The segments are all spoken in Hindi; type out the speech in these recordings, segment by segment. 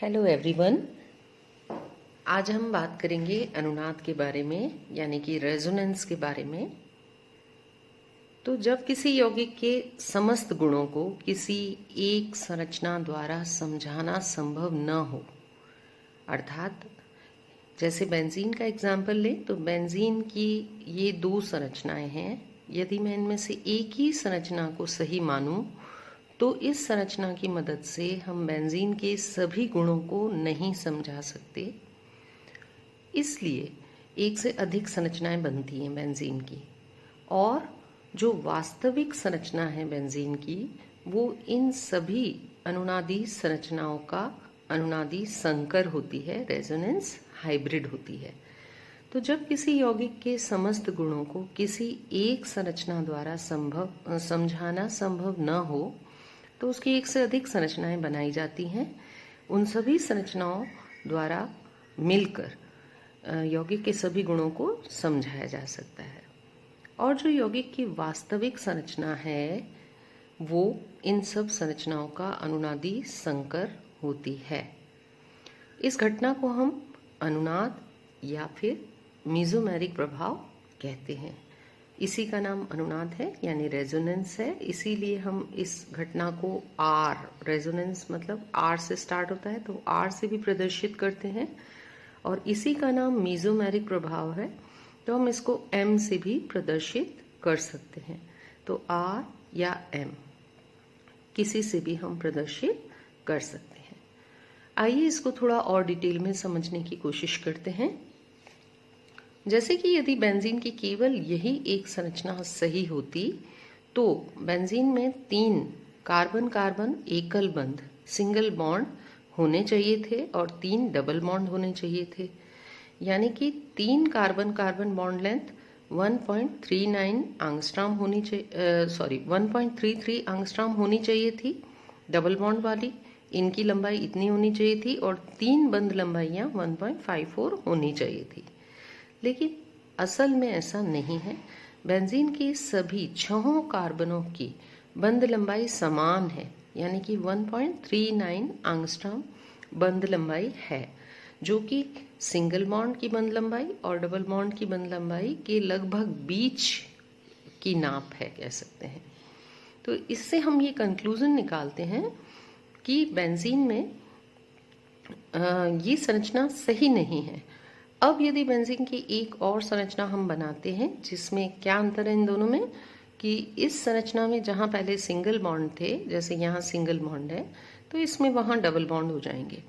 Hello everyone. आज हम बात करेंगे अनुनाद के बारे में, यानी कि रेजोनेंस के बारे में। तो जब किसी यौगिक के समस्त गुणों को किसी एक संरचना द्वारा समझाना संभव न हो, अर्थात जैसे बेंजीन का एग्जाम्पल लें तो बेंजीन की ये दो संरचनाएं हैं। यदि मैं इनमें से एक ही संरचना को सही मानूं तो इस संरचना की मदद से हम बेंजीन के सभी गुणों को नहीं समझा सकते। इसलिए एक से अधिक संरचनाएं बनती हैं बेंजीन की, और जो वास्तविक संरचना है बेंजीन की वो इन सभी अनुनादी संरचनाओं का अनुनादी संकर होती है, रेजोनेंस हाइब्रिड होती है। तो जब किसी यौगिक के समस्त गुणों को किसी एक संरचना द्वारा समझाना संभव न हो तो उसकी एक से अधिक संरचनाएं बनाई जाती हैं। उन सभी संरचनाओं द्वारा मिलकर यौगिक के सभी गुणों को समझाया जा सकता है। और जो यौगिक की वास्तविक संरचना है वो इन सब संरचनाओं का अनुनादी संकर होती है। इस घटना को हम अनुनाद या फिर मीजोमेरिक प्रभाव कहते हैं। इसी का नाम अनुनाद है, यानी रेजोनेंस है। इसीलिए हम इस घटना को आर, रेजोनेंस मतलब आर से स्टार्ट होता है तो आर से भी प्रदर्शित करते हैं, और इसी का नाम मीजोमेरिक प्रभाव है तो हम इसको एम से भी प्रदर्शित कर सकते हैं। तो आर या एम किसी से भी हम प्रदर्शित कर सकते हैं। आइए इसको थोड़ा और डिटेल में समझने की कोशिश करते हैं। जैसे कि यदि बेंजीन की केवल यही एक संरचना सही होती तो बेंजीन में 3 कार्बन कार्बन एकल बंध सिंगल बॉन्ड होने चाहिए थे और 3 डबल बॉन्ड होने चाहिए थे, यानी कि 3 carbon carbon bond length 1.39 angstrom होनी चाहिए, 1.33 एंगस्ट्रॉम होनी चाहिए थी डबल बॉन्ड वाली। इनकी लंबाई इतनी होनी चाहिए थी और 3 बंध लंबाइयाँ 1.54 होनी चाहिए थी। लेकिन असल में ऐसा नहीं है। बेंजीन की सभी 6 कार्बनों की बंध लंबाई समान है, यानी कि 1.39 एंगस्ट्रॉम बंध लंबाई है, जो कि सिंगल बॉन्ड की बंध लंबाई और डबल बॉन्ड की बंध लंबाई के लगभग बीच की नाप है, कह सकते हैं। तो इससे हम ये कंक्लूजन निकालते हैं कि बेंजीन में ये संरचना सही नहीं है। अब यदि बेंजीन की एक और संरचना हम बनाते हैं, जिसमें क्या अंतर है इन दोनों में कि इस संरचना में जहाँ पहले सिंगल बॉन्ड थे, जैसे यहाँ सिंगल बॉन्ड है, तो इसमें वहाँ डबल बॉन्ड हो जाएंगे।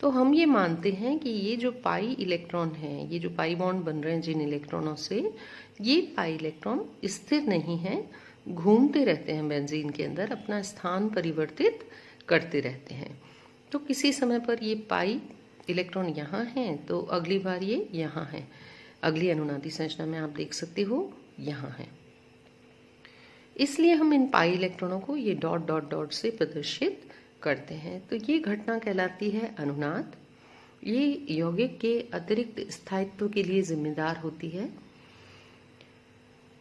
तो हम ये मानते हैं कि ये जो पाई इलेक्ट्रॉन है, ये जो पाई बॉन्ड बन रहे हैं जिन इलेक्ट्रॉनों से, ये पाई इलेक्ट्रॉन स्थिर नहीं है, घूमते रहते हैं बेंजीन के अंदर, अपना स्थान परिवर्तित करते रहते हैं। तो किसी समय पर ये पाई इलेक्ट्रॉन यहाँ हैं तो अगली बार ये यहाँ है। अगली अनुनादी संरचना में आप देख सकते हो यहाँ है। इसलिए हम इन पाई इलेक्ट्रॉनों को ये डॉट डॉट डॉट से प्रदर्शित करते हैं। तो ये घटना कहलाती है अनुनाद। ये यौगिक के अतिरिक्त स्थायित्व के लिए जिम्मेदार होती है।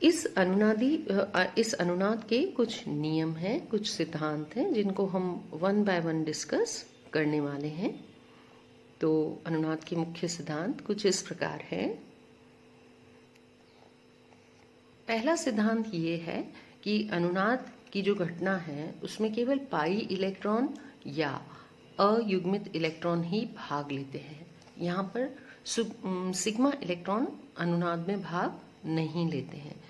इस अनुनाद के कुछ नियम हैं, कुछ सिद्धांत हैं, जिनको हम 1 बाय 1 डिस्कस करने वाले हैं। तो अनुनाद के मुख्य सिद्धांत कुछ इस प्रकार है। पहला सिद्धांत ये है कि अनुनाद की जो घटना है उसमें केवल पाई इलेक्ट्रॉन या अयुग्मित इलेक्ट्रॉन ही भाग लेते हैं। यहाँ पर सिग्मा इलेक्ट्रॉन अनुनाद में भाग नहीं लेते हैं।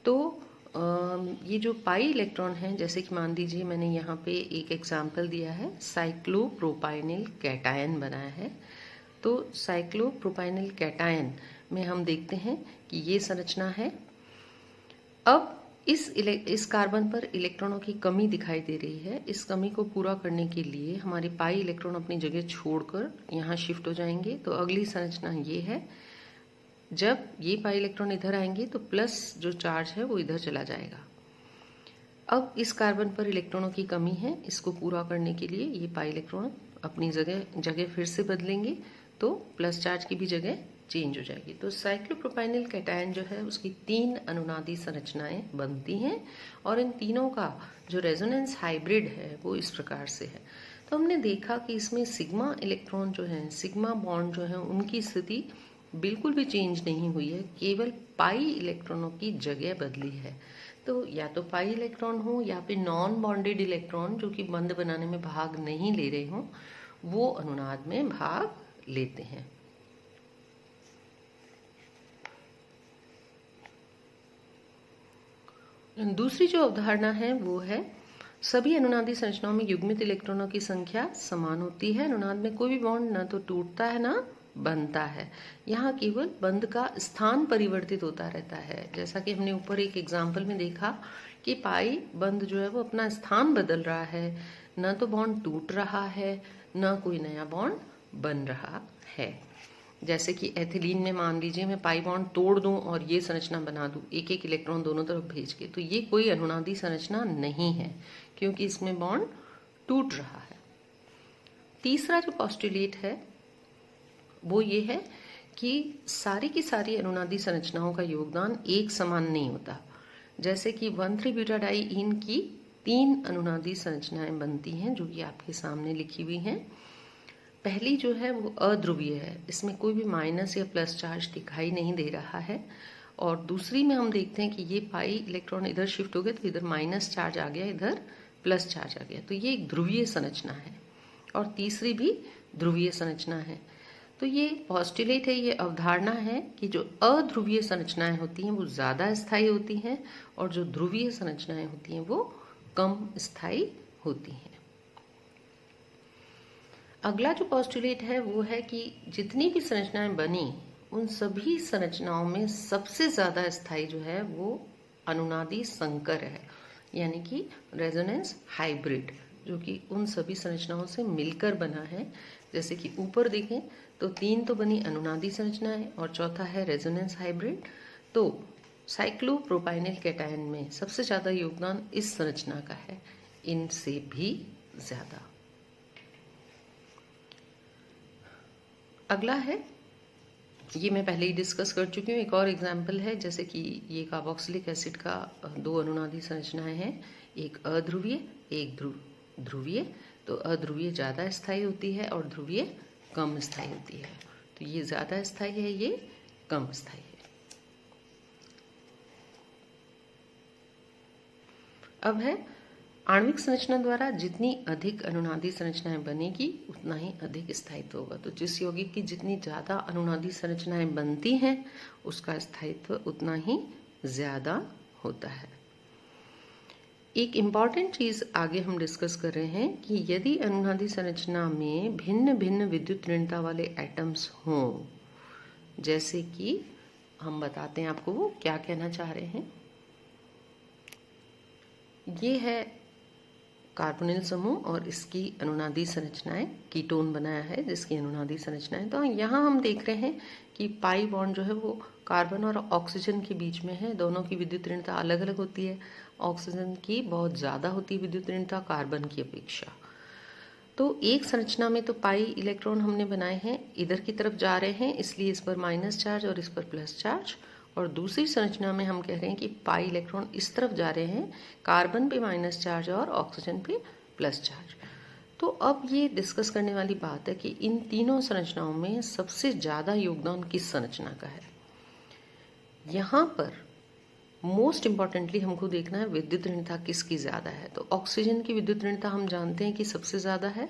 तो ये जो पाई इलेक्ट्रॉन है, जैसे कि मान लीजिए मैंने यहाँ पे एक एग्जाम्पल दिया है, साइक्लोप्रोपाइनिल कैटायन बनाया है। तो साइक्लोप्रोपाइनिल कैटायन में हम देखते हैं कि ये संरचना है। अब इस कार्बन पर इलेक्ट्रॉनों की कमी दिखाई दे रही है। इस कमी को पूरा करने के लिए हमारे पाई इलेक्ट्रॉन अपनी जगह छोड़कर यहाँ शिफ्ट हो जाएंगे। तो अगली संरचना ये है। जब ये पाई इलेक्ट्रॉन इधर आएंगे तो प्लस जो चार्ज है वो इधर चला जाएगा। अब इस कार्बन पर इलेक्ट्रॉनों की कमी है, इसको पूरा करने के लिए ये पाई इलेक्ट्रॉन अपनी जगह फिर से बदलेंगे तो प्लस चार्ज की भी जगह चेंज हो जाएगी। तो साइक्लोप्रोपाइनिल कैटायन जो है उसकी 3 अनुनादी संरचनाएं बनती हैं और इन तीनों का जो रेजोनेंस हाइब्रिड है वो इस प्रकार से है। तो हमने देखा कि इसमें सिग्मा इलेक्ट्रॉन जो है, सिग्मा बॉन्ड जो है, उनकी स्थिति बिल्कुल भी चेंज नहीं हुई है, केवल पाई इलेक्ट्रॉनों की जगह बदली है। तो या तो पाई इलेक्ट्रॉन हो या फिर नॉन बॉन्डेड इलेक्ट्रॉन जो कि बंध बनाने में भाग नहीं ले रहे हों, वो अनुनाद में भाग लेते हैं। दूसरी जो अवधारणा है वो है सभी अनुनादी संरचनाओं में युग्मित इलेक्ट्रॉनों की संख्या समान होती है। अनुनाद में कोई भी बॉन्ड न तो टूटता है ना बनता है, यहाँ केवल बंध का स्थान परिवर्तित होता रहता है। जैसा कि हमने ऊपर एक एग्जाम्पल में देखा कि पाई बंध जो है वो अपना स्थान बदल रहा है, न तो बॉन्ड टूट रहा है न कोई नया बॉन्ड बन रहा है। जैसे कि एथिलीन में मान लीजिए मैं पाई बॉन्ड तोड़ दूं और ये संरचना बना दूं, एक एक इलेक्ट्रॉन दोनों तरफ भेज के, तो ये कोई अनुनादी संरचना नहीं है क्योंकि इसमें बॉन्ड टूट रहा है। तीसरा जो पोस्टुलेट है वो ये है कि सारी की सारी अनुनादी संरचनाओं का योगदान एक समान नहीं होता। जैसे कि 1,3-ब्यूटाडाइईन की 3 अनुनादी संरचनाएं बनती हैं जो कि आपके सामने लिखी हुई हैं। पहली जो है वो अध्रुवीय है, इसमें कोई भी माइनस या प्लस चार्ज दिखाई नहीं दे रहा है। और दूसरी में हम देखते हैं कि ये पाई इलेक्ट्रॉन इधर शिफ्ट हो गए तो इधर माइनस चार्ज आ गया, इधर प्लस चार्ज आ गया, तो ये एक ध्रुवीय संरचना है। और तीसरी भी ध्रुवीय संरचना है। तो ये पोस्टुलेट है, ये अवधारणा है कि जो अध्रुवीय संरचनाएं होती हैं वो ज़्यादा स्थायी होती हैं और जो ध्रुवीय संरचनाएं होती हैं वो कम स्थायी होती हैं। अगला जो पोस्टुलेट है वो है कि जितनी भी संरचनाएं बनी उन सभी संरचनाओं में सबसे ज़्यादा स्थायी जो है वो अनुनादी संकर है, यानी कि रेजोनेंस हाइब्रिड, जो कि उन सभी संरचनाओं से मिलकर बना है। जैसे कि ऊपर देखें तो 3 तो बनी अनुनादी संरचनाएं और चौथा है रेजोनेंस हाइब्रिड। तो साइक्लोप्रोपाइनिल कैटायन में सबसे ज़्यादा योगदान इस संरचना का है, इनसे भी ज़्यादा। अगला है, ये मैं पहले ही डिस्कस कर चुकी हूँ, एक और एग्जाम्पल है। जैसे कि ये कार्बोक्सिलिक एसिड का 2 अनुनादी संरचनाएं हैं, एक अध्रुवीय एक ध्रुवीय। तो अध्रुवीय ज़्यादा स्थायी होती है और ध्रुवीय कम स्थायी होती है। तो ये ज़्यादा स्थायी है, ये कम स्थायी है। अब है आणविक संरचना द्वारा जितनी अधिक अनुनादी संरचनाएं बनेगी उतना ही अधिक स्थायित्व होगा। तो जिस यौगिक की जितनी ज़्यादा अनुनादी संरचनाएं बनती हैं उसका स्थायित्व उतना ही ज़्यादा होता है। एक इम्पॉर्टेंट चीज़ आगे हम डिस्कस कर रहे हैं कि यदि अनुनादी संरचना में भिन्न भिन्न विद्युत ऋणता वाले एटम्स हों, जैसे कि हम बताते हैं आपको वो क्या कहना चाह रहे हैं। ये है कार्बोनिल समूह और इसकी अनुनादी संरचनाएं, कीटोन बनाया है जिसकी अनुनादी संरचनाएं। तो यहाँ हम देख रहे हैं कि पाई बॉन्ड जो है वो कार्बन और ऑक्सीजन के बीच में है। दोनों की विद्युत ऋणता अलग अलग होती है। ऑक्सीजन की बहुत ज़्यादा होती है विद्युत ऋणता कार्बन की अपेक्षा। तो एक संरचना में तो पाई इलेक्ट्रॉन हमने बनाए हैं, इधर की तरफ जा रहे हैं, इसलिए इस पर माइनस चार्ज और इस पर प्लस चार्ज। और दूसरी संरचना में हम कह रहे हैं कि पाई इलेक्ट्रॉन इस तरफ जा रहे हैं, कार्बन पे माइनस चार्ज और ऑक्सीजन पे प्लस चार्ज। तो अब ये डिस्कस करने वाली बात है कि इन तीनों संरचनाओं में सबसे ज़्यादा योगदान किस संरचना का है। यहाँ पर मोस्ट इम्पॉर्टेंटली हमको देखना है विद्युत ऋणता किसकी ज़्यादा है। तो ऑक्सीजन की विद्युत ऋणता हम जानते हैं कि सबसे ज़्यादा है,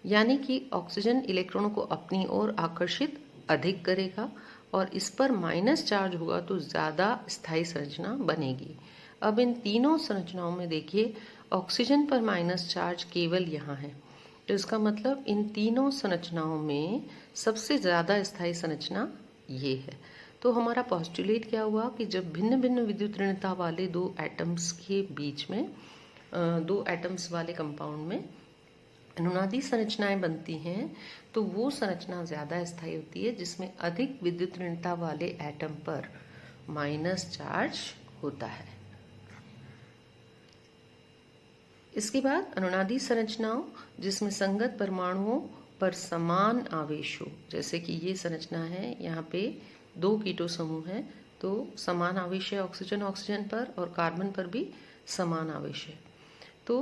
यानी कि ऑक्सीजन इलेक्ट्रॉनों को अपनी ओर आकर्षित अधिक करेगा और इस पर माइनस चार्ज होगा तो ज़्यादा स्थायी संरचना बनेगी। अब इन तीनों संरचनाओं में देखिए ऑक्सीजन पर माइनस चार्ज केवल यहाँ है, तो इसका मतलब इन तीनों संरचनाओं में सबसे ज़्यादा स्थायी संरचना ये है। तो हमारा पोस्टुलेट क्या हुआ कि जब भिन्न भिन्न विद्युत ऋणता वाले 2 एटम्स के बीच में 2 एटम्स वाले कंपाउंड में अनुनादी संरचनाएं बनती हैं तो वो संरचना ज़्यादा स्थायी होती है जिसमें अधिक विद्युत ऋणता वाले एटम पर माइनस चार्ज होता है। इसके बाद अनुनादी संरचनाओं जिसमें संगत परमाणुओं पर समान आवेश हो, जैसे कि ये संरचना है, यहाँ पे 2 कीटो समूह हैं तो समान आवेश है ऑक्सीजन ऑक्सीजन पर और कार्बन पर भी समान आवेश है। तो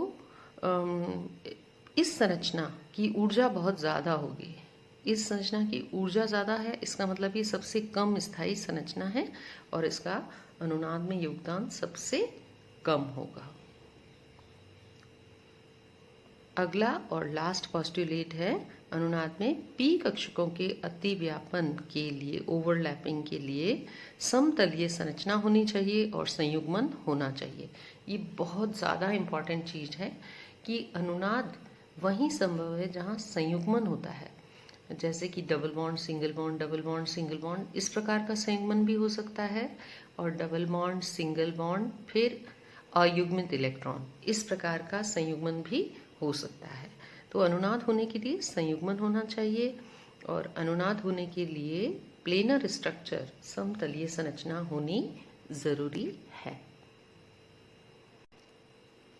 इस संरचना की ऊर्जा बहुत ज़्यादा होगी। इस संरचना की ऊर्जा ज़्यादा है, इसका मतलब ये सबसे कम स्थायी संरचना है और इसका अनुनाद में योगदान सबसे कम होगा। अगला और लास्ट पोस्टुलेट है, अनुनाद में पी कक्षकों के अतिव्यापन के लिए, ओवरलैपिंग के लिए समतलीय संरचना होनी चाहिए और संयुग्मन होना चाहिए। ये बहुत ज़्यादा इम्पॉर्टेंट चीज़ है कि अनुनाद वहीं संभव है जहाँ संयुग्मन होता है, जैसे कि double bond single bond, double bond single bond, इस प्रकार का संयुग्मन भी हो सकता है, और डबल बॉन्ड सिंगल बॉन्ड फिर अयुग्मित इलेक्ट्रॉन, इस प्रकार का संयुग्मन भी हो सकता है। तो अनुनाद होने के लिए संयुग्मन होना चाहिए और अनुनाद होने के लिए प्लेनर स्ट्रक्चर, समतलीय संरचना होनी जरूरी है।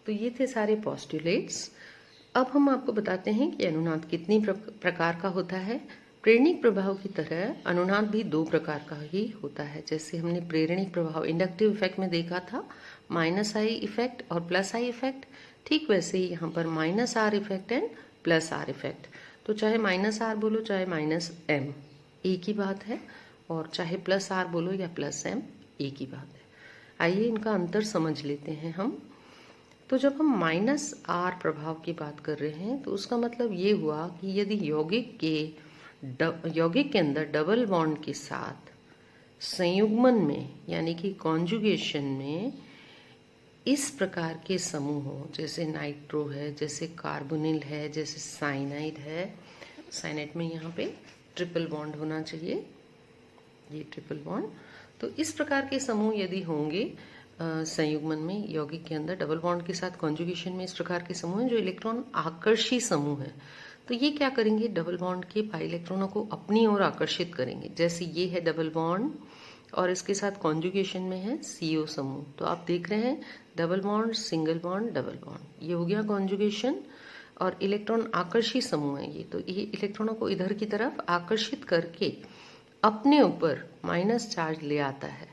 तो ये थे सारे पोस्टुलेट्स। अब हम आपको बताते हैं कि अनुनाद कितनी प्रकार का होता है। प्रेरणिक प्रभाव की तरह अनुनाद भी दो प्रकार का ही होता है। जैसे हमने प्रेरणिक प्रभाव इंडक्टिव इफेक्ट में देखा था, -I इफेक्ट और +I इफेक्ट, ठीक वैसे ही यहाँ पर -R effect and +R effect. तो चाहे -R बोलो चाहे -M, एक ही बात है, और चाहे +R बोलो या +M, एक ही बात है। आइए इनका अंतर समझ लेते हैं हम। तो जब हम -R प्रभाव की बात कर रहे हैं तो उसका मतलब ये हुआ कि यदि यौगिक के अंदर डबल बॉन्ड के साथ संयुग्मन में यानी कि कॉन्जुगेशन में इस प्रकार के समूह हो, जैसे नाइट्रो है, जैसे कार्बोनिल है, जैसे साइनाइड है, साइनाइड में यहाँ पे ट्रिपल बॉन्ड होना चाहिए, ये ट्रिपल बॉन्ड। तो इस प्रकार के समूह यदि होंगे संयुग्मन में, यौगिक के अंदर डबल बॉन्ड के साथ कॉन्जुगेशन में, इस प्रकार के समूह हैं जो इलेक्ट्रॉन आकर्षी समूह है, तो ये क्या करेंगे, डबल बॉन्ड के पाई इलेक्ट्रॉनों को अपनी ओर आकर्षित करेंगे। जैसे ये है डबल बॉन्ड और इसके साथ कॉन्जुगेशन में है CO समूह, तो आप देख रहे हैं double bond single bond double bond, ये हो गया कॉन्जुगेशन, और इलेक्ट्रॉन आकर्षी समूह है ये, तो ये इलेक्ट्रॉनों को इधर की तरफ आकर्षित करके अपने ऊपर माइनस चार्ज ले आता है।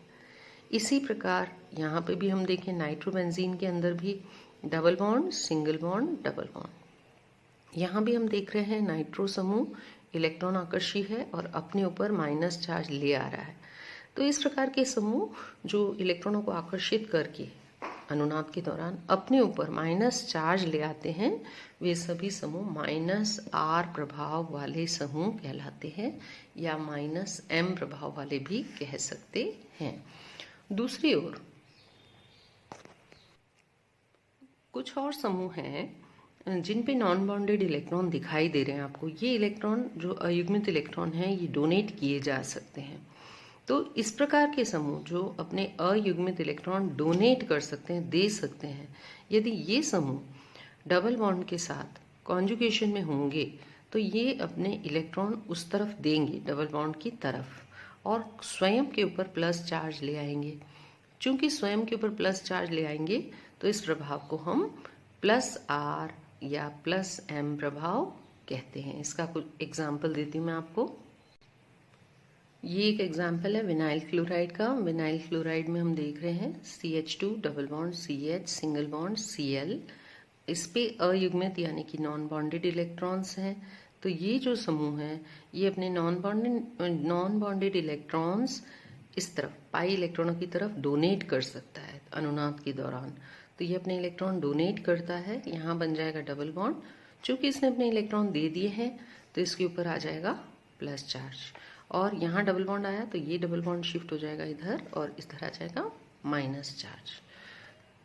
इसी प्रकार यहाँ पे भी हम देखें नाइट्रोबेंजीन के अंदर भी double bond single bond double bond, यहाँ भी हम देख रहे हैं नाइट्रो समूह इलेक्ट्रॉन आकर्षी है और अपने ऊपर माइनस चार्ज ले आ रहा है। तो इस प्रकार के समूह जो इलेक्ट्रॉनों को आकर्षित करके अनुनाद के दौरान अपने ऊपर माइनस चार्ज ले आते हैं, वे सभी समूह -R प्रभाव वाले समूह कहलाते हैं, या -M प्रभाव वाले भी कह सकते हैं। दूसरी ओर कुछ और समूह हैं जिन पे नॉन बॉन्डेड इलेक्ट्रॉन दिखाई दे रहे हैं आपको। ये इलेक्ट्रॉन जो अयुग्मित इलेक्ट्रॉन हैं ये डोनेट किए जा सकते हैं। तो इस प्रकार के समूह जो अपने अयुग्मित इलेक्ट्रॉन डोनेट कर सकते हैं, दे सकते हैं, यदि ये समूह डबल बॉन्ड के साथ कॉन्जुगेशन में होंगे तो ये अपने इलेक्ट्रॉन उस तरफ देंगे, डबल बॉन्ड की तरफ, और स्वयं के ऊपर प्लस चार्ज ले आएंगे। चूंकि स्वयं के ऊपर प्लस चार्ज ले आएंगे तो इस प्रभाव को हम +R या +M प्रभाव कहते हैं। इसका कुछ एग्जाम्पल देती हूँ मैं आपको। ये एक एग्जाम्पल है विनाइल क्लोराइड का। विनाइल क्लोराइड में हम देख रहे हैं CH2 double bond CH single bond Cl, इस पे अयुग्मित यानी कि नॉन बॉन्डेड इलेक्ट्रॉन्स हैं। तो ये जो समूह है ये अपने नॉन बॉन्डेड इलेक्ट्रॉन्स इस तरफ पाई इलेक्ट्रॉनों की तरफ डोनेट कर सकता है अनुनाद के दौरान। तो ये अपने इलेक्ट्रॉन डोनेट करता है, यहाँ बन जाएगा डबल बॉन्ड। चूंकि इसने अपने इलेक्ट्रॉन दे दिए हैं तो इसके ऊपर आ जाएगा प्लस चार्ज, और यहाँ डबल बॉन्ड आया तो ये डबल बॉन्ड शिफ्ट हो जाएगा इधर और इस तरह आ जाएगा माइनस चार्ज।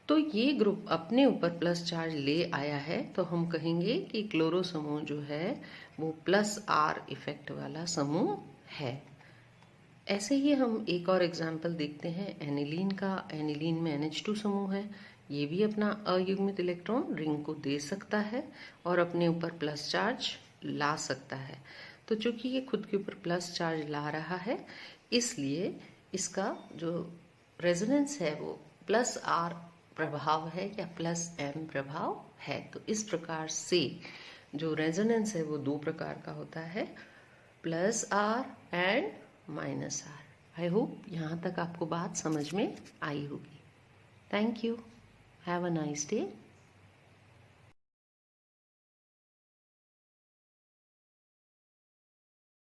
तो ये ग्रुप अपने ऊपर प्लस चार्ज ले आया है, तो हम कहेंगे कि क्लोरो समूह जो है वो +R इफेक्ट वाला समूह है। ऐसे ही हम एक और एग्जाम्पल देखते हैं एनिलीन का। एनिलीन में NH2 समूह है, ये भी अपना अयुग्मित इलेक्ट्रॉन रिंग को दे सकता है और अपने ऊपर प्लस चार्ज ला सकता है। तो चूंकि ये खुद के ऊपर प्लस चार्ज ला रहा है, इसलिए इसका जो रेजोनेंस है वो +R प्रभाव है या +M प्रभाव है। तो इस प्रकार से जो रेजोनेंस है वो दो प्रकार का होता है, +R and -R। I hope यहाँ तक आपको बात समझ में आई होगी। Thank you. Have a nice day.